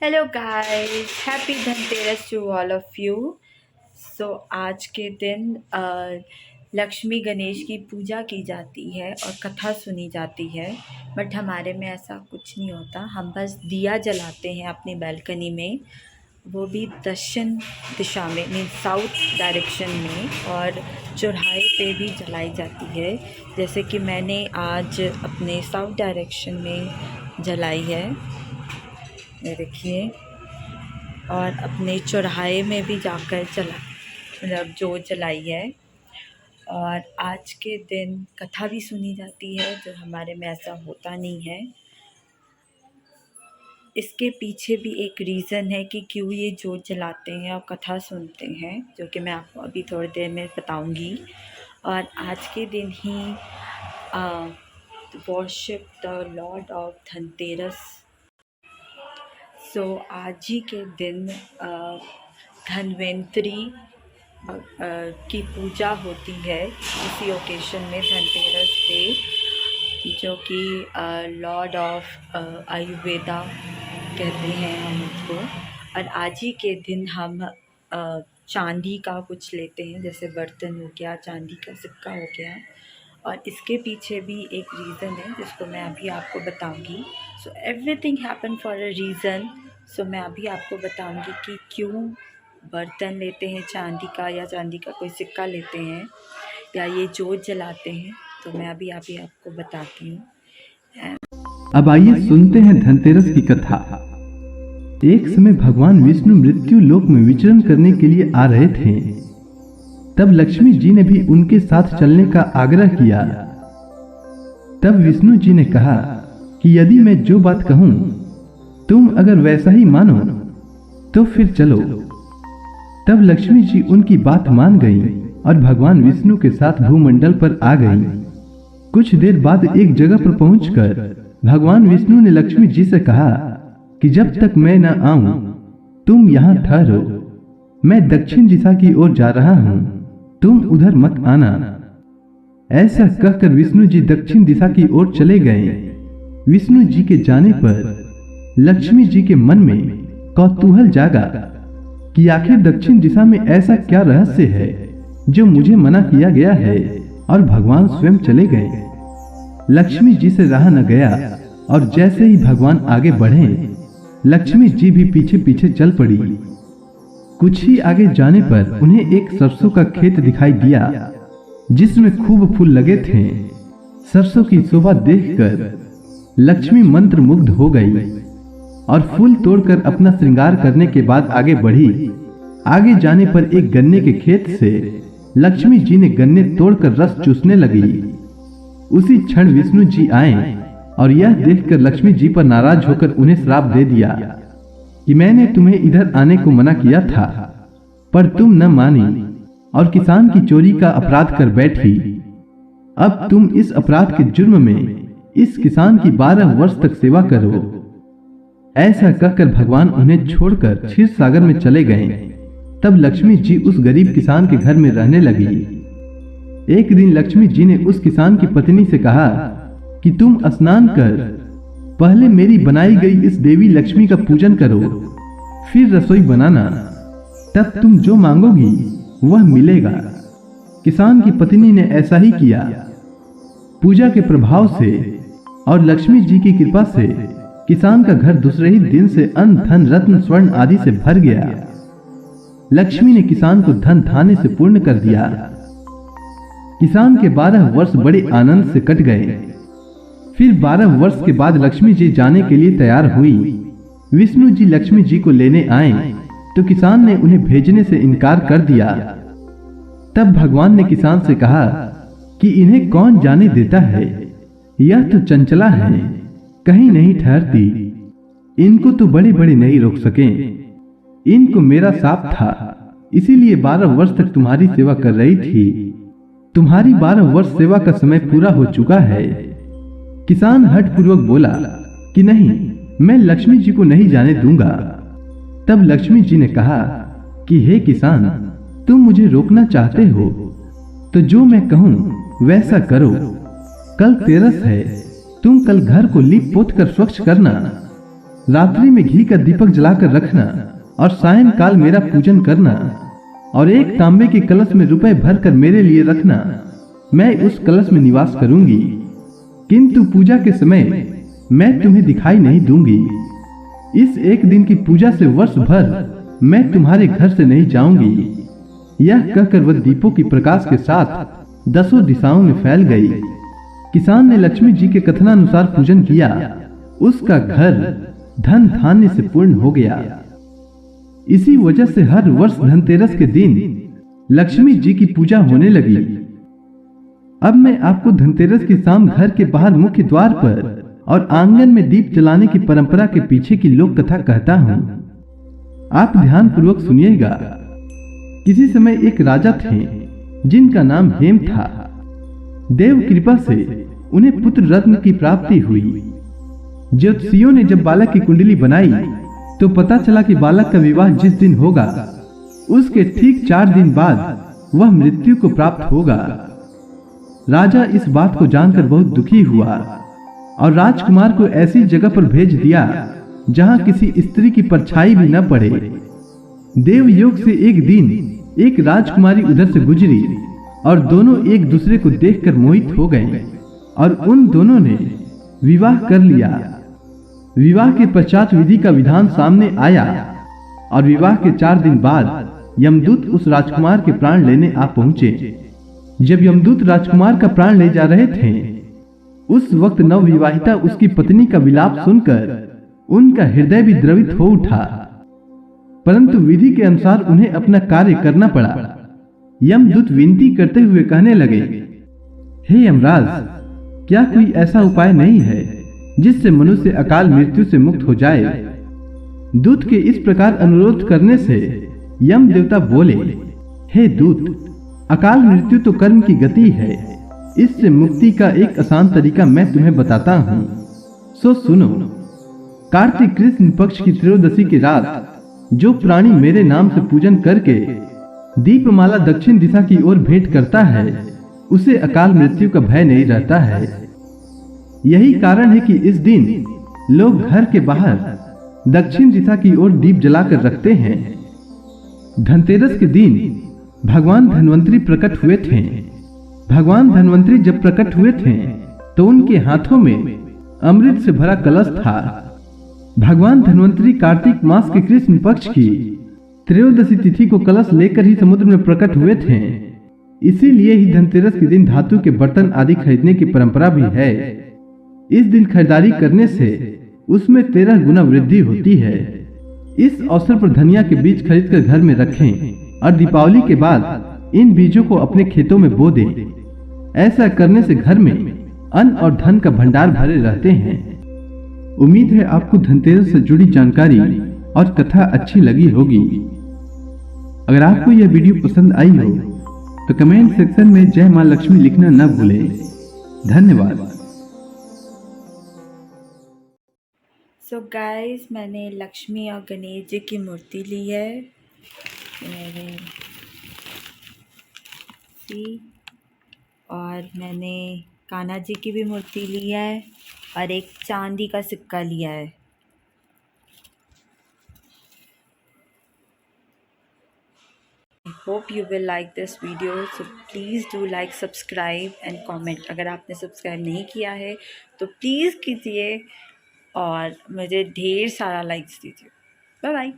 Hello guys, happy Dhanteras to all of you. So आज के दिन लक्ष्मी गणेश की पूजा की जाती है और कथा सुनी जाती है। बट हमारे में ऐसा कुछ नहीं होता। हम बस दिया जलाते हैं अपनी बालकनी में, वो भी दक्षिण दिशा में, मीन साउथ डायरेक्शन में, और चौराहे पे भी जलाई जाती है। जैसे कि मैंने आज अपने साउथ डायरेक्शन में जलाई है, ये देखिए, और अपने चौराहे में भी जाकर मतलब जो जलाई है। और आज के दिन कथा भी सुनी जाती है, जो हमारे में ऐसा होता नहीं है। इसके पीछे भी एक रीज़न है कि क्यों ये जोत जलाते हैं और कथा सुनते हैं, जो कि मैं आपको अभी थोड़ी देर में बताऊंगी। और आज के दिन ही worship the Lord of Dhanteras. So आज ही के दिन धन्वंतरी की पूजा होती है। इसी ओकेशन में धनतेरस पे, जो कि लॉर्ड ऑफ आयुर्वेदा कहते हैं हम उसको। और आज ही के दिन हम चांदी का कुछ लेते हैं, जैसे बर्तन हो गया, चांदी का सिक्का हो गया। और इसके पीछे भी एक रीज़न है जिसको मैं अभी आपको बताऊंगी। So everything happen for a reason. So मैं अभी आपको बताऊंगी कि क्यों बर्तन लेते हैं चांदी का, या चांदी का कोई सिक्का लेते हैं, या ये जोत जलाते हैं। तो मैं अभी आपको बताती हूँ। अब आइए सुनते हैं धनतेरस की कथा। एक समय भगवान विष्णु मृत्यु लोक में विचरण करने के लिए आ रहे थे। तब लक्ष्मी जी ने भी उनके साथ चलने का आग्रह किया। तब विष्णु जी ने कहा कि यदि मैं जो बात कहूं तुम अगर वैसा ही मानो तो फिर चलो। तब लक्ष्मी जी उनकी बात मान गईं और भगवान विष्णु के साथ भूमंडल पर आ गईं। कुछ देर बाद एक जगह पर पहुंचकर भगवान विष्णु ने लक्ष्मी जी से कहा कि जब तक मैं न आऊं तुम यहाँ ठहरो। मैं दक्षिण दिशा की ओर जा रहा हूं, तुम उधर मत आना। ऐसा कहकर विष्णु जी दक्षिण दिशा की ओर चले गए। विष्णु जी के जाने पर लक्ष्मी जी के मन में कौतूहल जागा कि आखिर दक्षिण दिशा में ऐसा क्या रहस्य है जो मुझे मना किया गया है, और भगवान स्वयं चले गए। लक्ष्मी जी से रहा न गया और जैसे ही भगवान आगे बढ़े, लक्ष्मी जी भी पीछे पीछे चल पड़ी। कुछ ही आगे जाने पर उन्हें एक सरसों का खेत दिखाई दिया जिसमें खूब फूल लगे थे। सरसों की शोभा देखकर लक्ष्मी मंत्र मुग्ध हो गई और फूल तोड़कर अपना श्रृंगार करने के बाद आगे बढ़ी। आगे जाने पर एक गन्ने के खेत से लक्ष्मी जी ने गन्ने तोड़कर रस चूसने लगी। उसी क्षण विष्णु जी आए और यह देखकर लक्ष्मी जी पर नाराज होकर उन्हें श्राप दे दिया कि मैंने तुम्हें इधर आने को मना किया था, पर तुम न मानी और किसान की चोरी का अपराध कर बैठी। अब तुम इस अपराध के जुर्म में इस किसान की 12 वर्ष तक सेवा करो। ऐसा कहकर भगवान उन्हें छोड़कर क्षीर सागर में चले गए। तब लक्ष्मी जी उस गरीब किसान के घर में रहने लगी। एक दिन लक्ष्मी जी ने उस किसान की पत्नी से कहा कि तुम स्नान कर पहले मेरी बनाई गई इस देवी लक्ष्मी का पूजन करो, फिर रसोई बनाना, तब तुम जो मांगोगी वह मिलेगा। किसान की पत्नी ने ऐसा ही किया। पूजा के प्रभाव से और लक्ष्मी जी की कृपा से किसान का घर दूसरे ही दिन से अन्न, धन, रत्न, स्वर्ण आदि से भर गया। लक्ष्मी ने किसान को धन धान्य से पूर्ण कर दिया। किसान के 12 वर्ष बड़े आनंद से कट गए। फिर 12 वर्ष के बाद लक्ष्मी जी जाने के लिए तैयार हुई। विष्णु जी लक्ष्मी जी को लेने आए तो किसान ने उन्हें भेजने से इनकार कर दिया। तब भगवान ने किसान से कहा कि इन्हें कौन जाने देता है, यह तो चंचला है, कहीं नहीं ठहरती। इनको तो बड़े बड़े नहीं रोक सके। इनको मेरा साप था, इसीलिए 12 वर्ष तक तुम्हारी सेवा कर रही थी। तुम्हारी 12 वर्ष सेवा का समय पूरा हो चुका है। किसान हठपूर्वक बोला कि नहीं, मैं लक्ष्मी जी को नहीं जाने दूंगा। तब लक्ष्मी जी ने कहा कि हे किसान, तुम मुझे रोकना चाहते हो तो जो मैं कहूं वैसा करो। कल तेरस है, तुम कल घर को लीप पोत कर स्वच्छ करना। रात्रि में घी का दीपक जलाकर रखना और सायंकाल मेरा पूजन करना और एक तांबे के कलश में रुपए भरकर मेरे लिए रखना। मैं उस कलश में निवास करूंगी, किंतु पूजा के समय मैं तुम्हें दिखाई नहीं दूंगी। इस एक दिन की पूजा से वर्ष भर मैं तुम्हारे घर से नहीं जाऊंगी। यह कहकर वह दीपों की प्रकाश के साथ 10 दिशाओं में फैल गई। किसान ने लक्ष्मी जी के कथनानुसार पूजन किया। उसका घर धन धान्य से पूर्ण हो गया। इसी वजह से हर वर्ष धनतेरस के दिन लक्ष्मी जी की पूजा होने लगी। अब मैं आपको धनतेरस की शाम घर के बाहर मुख्य द्वार पर और आंगन में दीप जलाने की परंपरा के पीछे की लोक कथा कहता हूं। आप ध्यान पूर्वक सुनिएगा। किसी समय एक राजा थे जिनका नाम हेम था। देव कृपा से उन्हें पुत्र रत्न की प्राप्ति हुई। ज्योतिषियों ने जब बालक की कुंडली बनाई तो पता चला कि बालक का विवाह जिस दिन होगा उसके ठीक 4 दिन बाद वह मृत्यु को प्राप्त होगा। राजा इस बात को जानकर बहुत दुखी हुआ और राजकुमार को ऐसी जगह पर भेज दिया जहां किसी स्त्री की परछाई भी न पड़े। देवयोग से एक दिन एक राजकुमारी उधर से गुजरी और दोनों एक दूसरे को देखकर मोहित हो गए और उन दोनों ने विवाह कर लिया। विवाह के पश्चात विधि का विधान सामने आया और विवाह के 4 दिन बाद यमदूत उस राजकुमार के प्राण लेने आ पहुंचे। जब यमदूत राजकुमार का प्राण ले जा रहे थे उस वक्त नवविवाहिता उसकी पत्नी का विलाप सुनकर उनका हृदय भी द्रवित हो उठा, परंतु विधि के अनुसार उन्हें अपना कार्य करना पड़ा। यमदूत विनती करते हुए कहने लगे, हे यमराज, क्या कोई ऐसा उपाय नहीं है जिससे मनुष्य अकाल मृत्यु से मुक्त हो जाए? दूत के इस प्रकार अनुरोध करने से यम देवता बोले, हे दूत, अकाल मृत्यु तो कर्म की गति है। इससे मुक्ति का एक आसान तरीका मैं तुम्हें बताता हूँ, सो सुनो। कार्तिक कृष्ण पक्ष की त्रयोदशी की रात जो प्राणी मेरे नाम से पूजन करके दीपमाला दक्षिण दिशा की ओर भेंट करता है उसे अकाल मृत्यु का भय नहीं रहता है। यही कारण है कि इस दिन लोग घर के बाहर दक्षिण दिशा की ओर दीप जलाकर रखते हैं। धनतेरस के दिन भगवान धन्वंतरी प्रकट हुए थे। भगवान धन्वंतरी जब प्रकट हुए थे तो उनके हाथों में अमृत से भरा कलश था। भगवान धन्वंतरी कार्तिक मास के कृष्ण पक्ष की त्रयोदशी तिथि को कलश लेकर ही समुद्र में प्रकट हुए थे। इसीलिए ही धनतेरस के दिन धातु के बर्तन आदि खरीदने की परंपरा भी है। इस दिन खरीदारी करने से उसमें 13 गुना वृद्धि होती है। इस अवसर पर धनिया के बीज खरीदकर घर में रखें और दीपावली के बाद इन बीजों को अपने खेतों में बो दें। ऐसा करने से घर में अन्न और धन का भंडार भरे रहते हैं। उम्मीद है आपको धनतेरस से जुड़ी जानकारी और कथा अच्छी लगी होगी। अगर आपको यह वीडियो पसंद आई हो तो कमेंट सेक्शन में जय मां लक्ष्मी लिखना न भूलें। धन्यवाद। सो गाइस, मैंने लक्ष्मी और गणेश जी की मूर्ति ली है मेरे और मैंने कान्हा जी की भी मूर्ति ली है और एक चांदी का सिक्का लिया है। I hope you will like this video, so please do like, subscribe and comment। अगर आपने सब्सक्राइब नहीं किया है तो प्लीज़ कीजिए और मुझे ढेर सारा लाइक्स दीजिए। Bye bye.